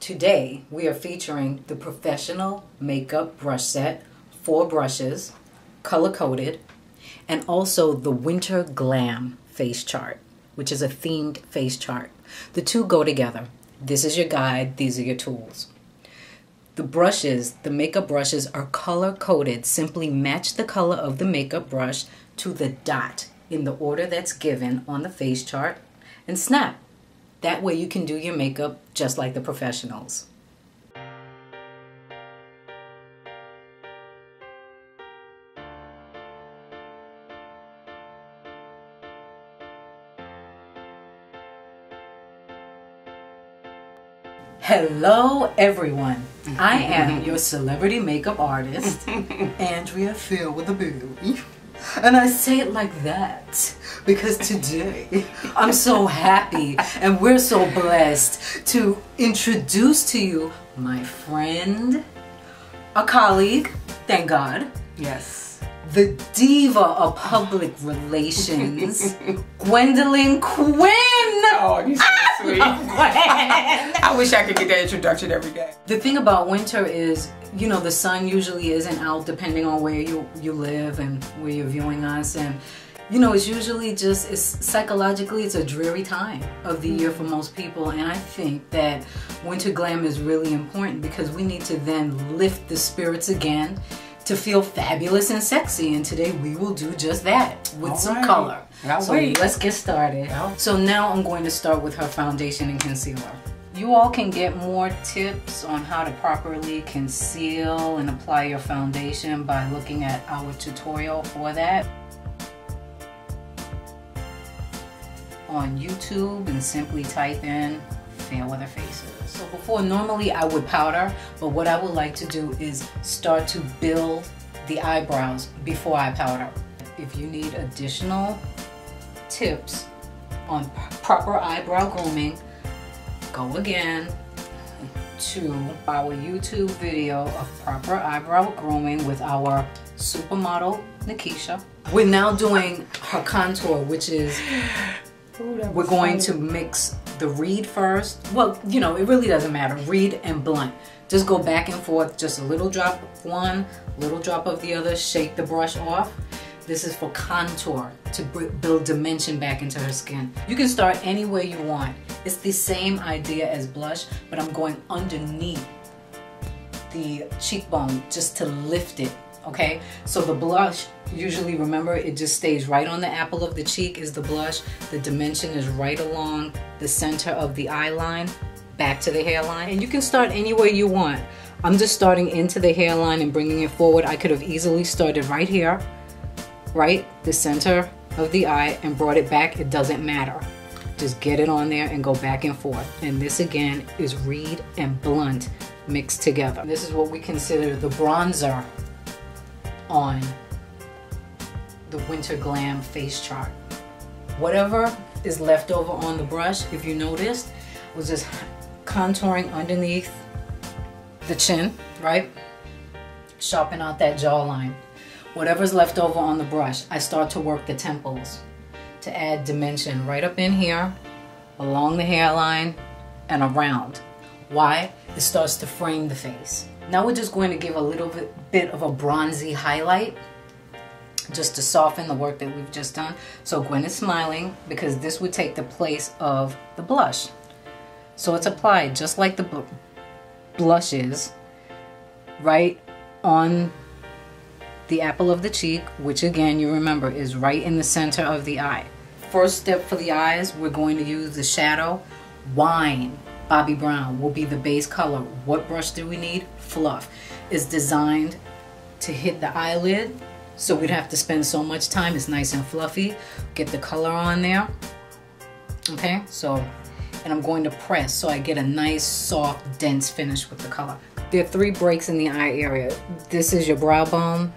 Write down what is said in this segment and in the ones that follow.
Today we are featuring the professional makeup brush set, 4 brushes, color coded, and also the Winter Glam face chart, which is a themed face chart. The two go together. This is your guide, these are your tools. The brushes, the makeup brushes, are color coded. Simply match the color of the makeup brush to the dot in the order that's given on the face chart and snap. That way you can do your makeup just like the professionals. Hello everyone, I am your celebrity makeup artist, Andrea Fairweather Faces. And I say it like that because today I'm so happy and we're so blessed to introduce to you my friend, a colleague, thank God. Yes. The diva of public relations, Gwendolyn Quinn. Oh, you're so sweet. I wish I could get that introduction every day. The thing about winter is, you know, the sun usually isn't out depending on where you live and where you're viewing us, and you know, it's usually just, psychologically it's a dreary time of the year for most people, and I think that winter glam is really important because we need to then lift the spirits again to feel fabulous and sexy, and today we will do just that with some color. So let's get started. So now I'm going to start with her foundation and concealer. You all can get more tips on how to properly conceal and apply your foundation by looking at our tutorial for that on YouTube, and simply type in Fairweather Faces. So before, normally I would powder, but what I would like to do is start to build the eyebrows before I powder. If you need additional tips on proper eyebrow grooming, go again to our YouTube video of proper eyebrow grooming with our supermodel Nikisha. We're now doing her contour, which is, we're going to mix the reed first. Well, you know, it really doesn't matter, reed and blunt. Just go back and forth, just a little drop of one, little drop of the other, shake the brush off. This is for contour, to build dimension back into her skin. You can start any way you want. It's the same idea as blush, but I'm going underneath the cheekbone just to lift it, okay? So the blush, usually, remember, it just stays right on the apple of the cheek is the blush. The dimension is right along the center of the eye line, back to the hairline. And you can start any way you want. I'm just starting into the hairline and bringing it forward. I could have easily started right here, right, the center of the eye, and brought it back. It doesn't matter. Just get it on there and go back and forth. And this again is reed and blunt mixed together. This is what we consider the bronzer on the Winter Glam face chart. Whatever is left over on the brush, if you noticed, was just contouring underneath the chin, right? Sharpen out that jawline. Whatever's left over on the brush, I start to work the temples to add dimension right up in here, along the hairline, and around. Why? It starts to frame the face. Now we're just going to give a little bit of a bronzy highlight just to soften the work that we've just done. So Gwen is smiling because this would take the place of the blush. So it's applied just like the blush is, right on the apple of the cheek, which again, you remember, is right in the center of the eye. First step for the eyes, we're going to use the shadow. Wine Bobbi Brown will be the base color. What brush do we need? Fluff. It's designed to hit the eyelid, so we'd have to spend so much time. It's nice and fluffy. Get the color on there. Okay, so, and I'm going to press so I get a nice, soft, dense finish with the color. There are 3 breaks in the eye area. This is your brow bone,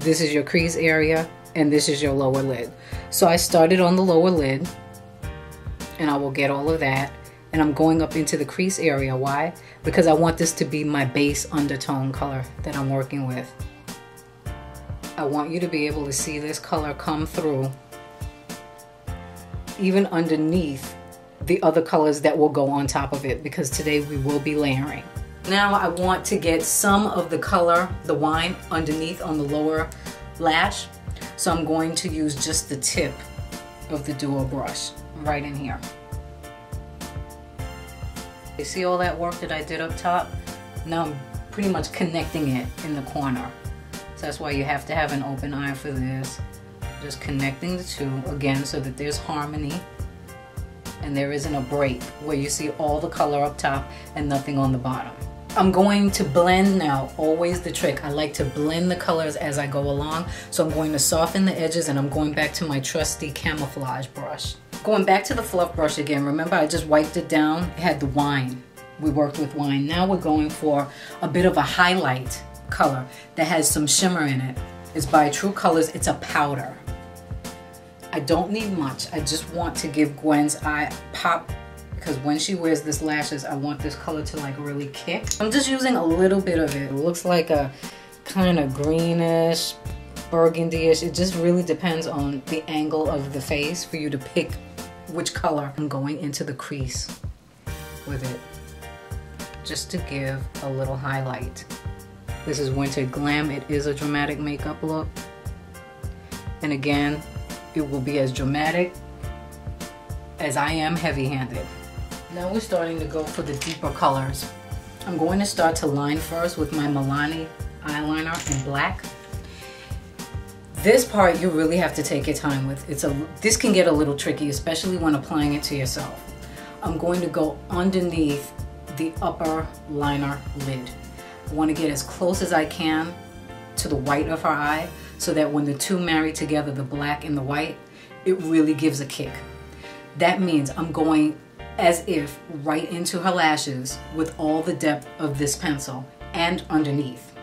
this is your crease area, and this is your lower lid. So I started on the lower lid, and I will get all of that. And I'm going up into the crease area. Why? Because I want this to be my base undertone color that I'm working with. I want you to be able to see this color come through even underneath the other colors that will go on top of it, because today we will be layering. Now I want to get some of the color, the wine, underneath on the lower lash. So I'm going to use just the tip of the duo brush right in here. You see all that work that I did up top? Now I'm pretty much connecting it in the corner. So that's why you have to have an open eye for this. Just connecting the two again so that there's harmony and there isn't a break where you see all the color up top and nothing on the bottom. I'm going to blend now, always the trick. I like to blend the colors as I go along. So I'm going to soften the edges and I'm going back to my trusty camouflage brush. Going back to the fluff brush again, remember I just wiped it down, it had the wine. We worked with wine. Now we're going for a bit of a highlight color that has some shimmer in it. It's by True Colors, it's a powder. I don't need much. I just want to give Gwen's eye pop, because when she wears this lashes, I want this color to like really kick. I'm just using a little bit of it. It looks like a kind of greenish, burgundy-ish. It just really depends on the angle of the face for you to pick which color. I'm going into the crease with it, just to give a little highlight. This is Winter Glam. It is a dramatic makeup look. And again, it will be as dramatic as I am heavy-handed. Now we're starting to go for the deeper colors. I'm going to start to line first with my Milani eyeliner in black. This part you really have to take your time with. This can get a little tricky, especially when applying it to yourself. I'm going to go underneath the upper liner lid. I want to get as close as I can to the white of her eye so that when the two marry together, the black and the white, it really gives a kick. That means I'm going as if right into her lashes with all the depth of this pencil and underneath.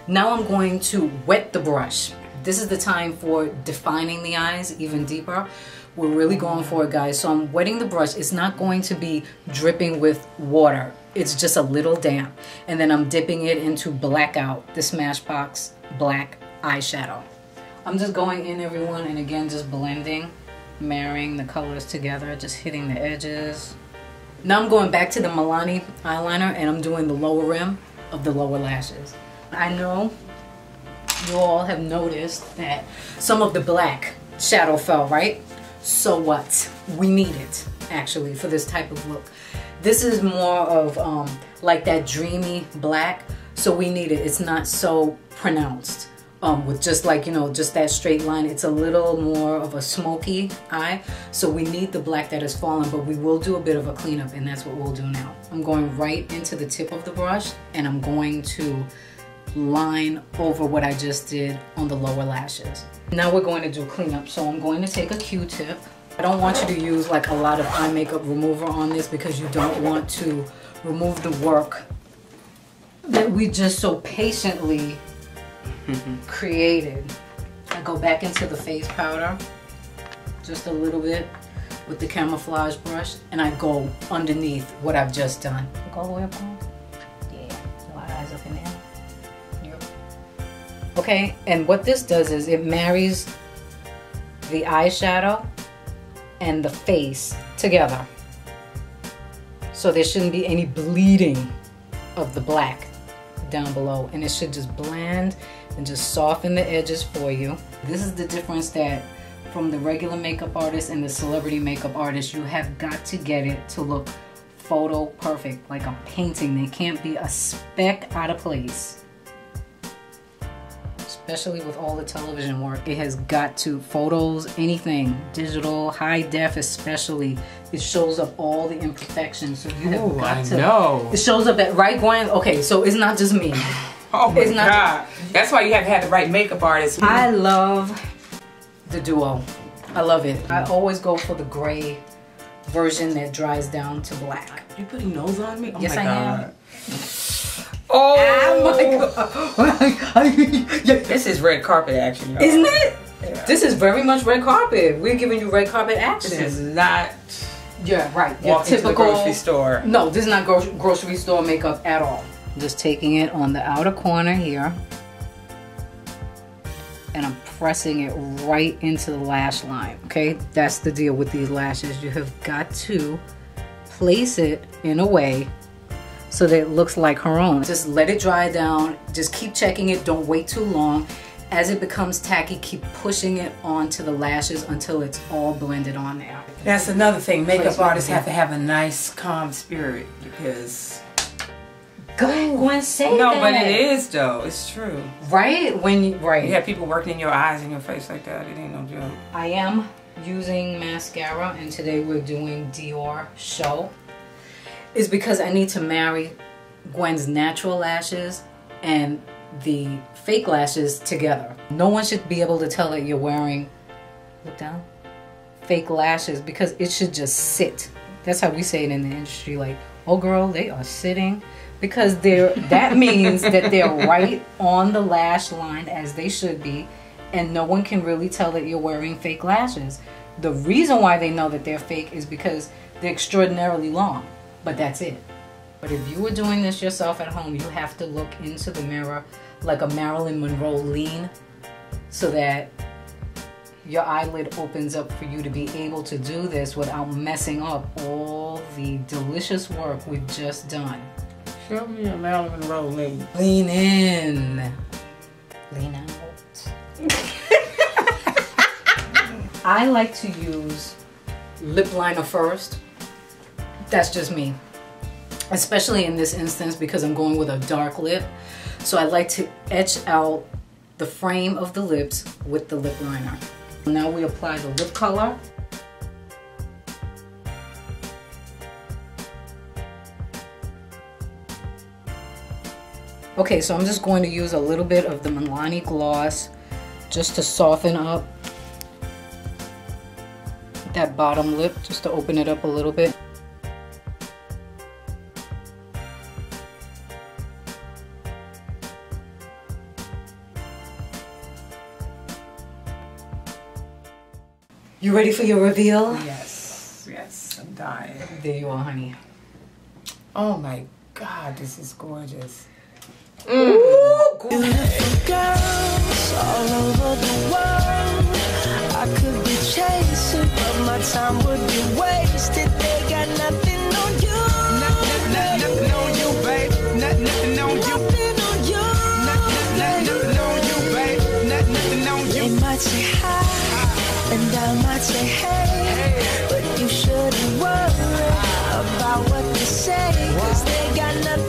Now I'm going to wet the brush. This is the time for defining the eyes even deeper. We're really going for it, guys. So I'm wetting the brush. It's not going to be dripping with water. It's just a little damp. And then I'm dipping it into Blackout, the Smashbox Black eyeshadow. I'm just going in, everyone, and again, just blending, marrying the colors together, just hitting the edges. Now I'm going back to the Milani eyeliner and I'm doing the lower rim of the lower lashes. I know you all have noticed that some of the black shadow fell, right? So what? We need it, actually, for this type of look. This is more of like that dreamy black, so we need it. It's not so pronounced with just like, you know, just that straight line. It's a little more of a smoky eye, so we need the black that is fallen, but we will do a bit of a cleanup, and that's what we'll do now. I'm going right into the tip of the brush, and I'm going to line over what I just did on the lower lashes. Now we're going to do cleanup, so I'm going to take a Q-tip. I don't want you to use like a lot of eye makeup remover on this because you don't want to remove the work that we just so patiently created. I go back into the face powder just a little bit with the camouflage brush, and I go underneath what I've just done. Go all the way up on. Yeah, a lot of eyes up in there. Yep. Okay, and what this does is it marries the eyeshadow and the face together. So there shouldn't be any bleeding of the black down below, and it should just blend and just soften the edges for you. This is the difference that from the regular makeup artist and the celebrity makeup artist, you have got to get it to look photo perfect, like a painting. There can't be a speck out of place. Especially with all the television work, it has got to, photos, anything, digital, high def especially, it shows up all the imperfections. So you have got to. Know. It shows up at, right, Gwen? Okay, so it's not just me. Oh my God. That's why you have to have the right makeup artist. I love the duo. I love it. I always go for the gray version that dries down to black. You putting nose on me? Oh yes, my God. I am. Oh my God. This is red carpet action, y'all. Isn't it? Yeah. This is very much red carpet. We're giving you red carpet action. This is not right. Walk into the grocery store. No, this is not grocery store makeup at all. I'm just taking it on the outer corner here. And I'm pressing it right into the lash line, okay? That's the deal with these lashes. You have got to place it in a way so that it looks like her own. Just let it dry down. Just keep checking it. Don't wait too long. As it becomes tacky, keep pushing it onto the lashes until it's all blended on there. That's another thing. Makeup artists have to have a nice, calm spirit because... Go ahead, Gwen, say no, that. but it is though. It's true. Right? Right. You have people working in your eyes and your face like that. It ain't no joke. I am using mascara, and today we're doing Dior Show. It's because I need to marry Gwen's natural lashes and the fake lashes together. No one should be able to tell that you're wearing, look down, fake lashes, because it should just sit. That's how we say it in the industry, like, oh girl, they are sitting. Because that means that they're right on the lash line as they should be, and no one can really tell that you're wearing fake lashes. The reason why they know that they're fake is because they're extraordinarily long, but that's it. But if you were doing this yourself at home, you have to look into the mirror like a Marilyn Monroe lean so that your eyelid opens up for you to be able to do this without messing up all the delicious work we've just done. Show me a Marilyn Monroe lean. Lean in. Lean out. I like to use lip liner first. That's just me. Especially in this instance because I'm going with a dark lip. So I like to etch out the frame of the lips with the lip liner. Now we apply the lip color. Okay, so I'm just going to use a little bit of the Milani gloss just to soften up that bottom lip, just to open it up a little bit. You ready for your reveal? Yes, yes, I'm dying. There you are, honey. Oh my God, this is gorgeous. Ooh, beautiful girls all over the world. I could be chasing, but my time would be wasted. They got nothing on you. Nothing on you, babe. Nothing on you. Nothing on you. Nothing on you, babe. Nothing on you. They might say hi, and I might say hey, but you shouldn't worry about what they say, 'cause they got nothing.